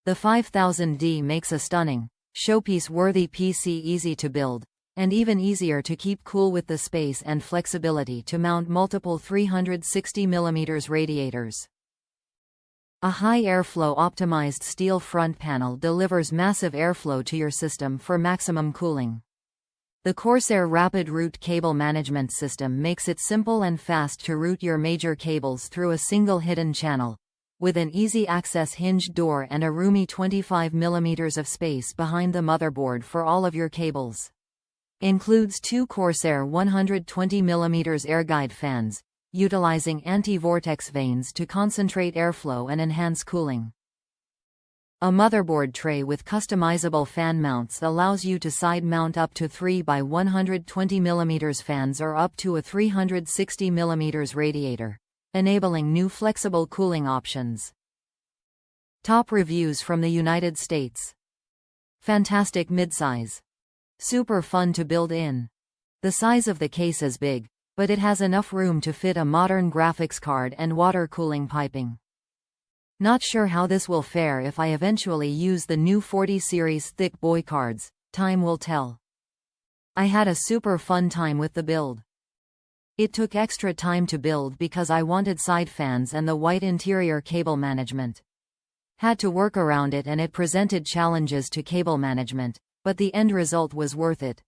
The 5000D makes a stunning, showpiece-worthy PC, easy to build, and even easier to keep cool with the space and flexibility to mount multiple 360mm radiators. A high airflow optimized steel front panel delivers massive airflow to your system for maximum cooling. The Corsair RapidRoute cable management system makes it simple and fast to route your major cables through a single hidden channel, with an easy access hinged door and a roomy 25mm of space behind the motherboard for all of your cables. Includes two Corsair 120mm AirGuide fans, utilizing anti-vortex vanes to concentrate airflow and enhance cooling. A motherboard tray with customizable fan mounts allows you to side mount up to 3 by 120mm fans or up to a 360mm radiator, enabling new flexible cooling options. Top reviews from the United States. Fantastic midsize. Super fun to build in. The size of the case is big, but it has enough room to fit a modern graphics card and water cooling piping. Not sure how this will fare if I eventually use the new 40 series thick boy cards, time will tell. I had a super fun time with the build. It took extra time to build because I wanted side fans and the white interior cable management. Had to work around it and it presented challenges to cable management, but the end result was worth it.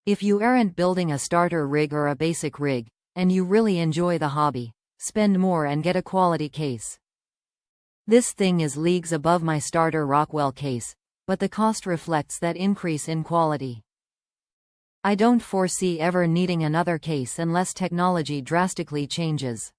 If you aren't building a starter rig or a basic rig, and you really enjoy the hobby, spend more and get a quality case. This thing is leagues above my starter Rockwell case, but the cost reflects that increase in quality. I don't foresee ever needing another case unless technology drastically changes.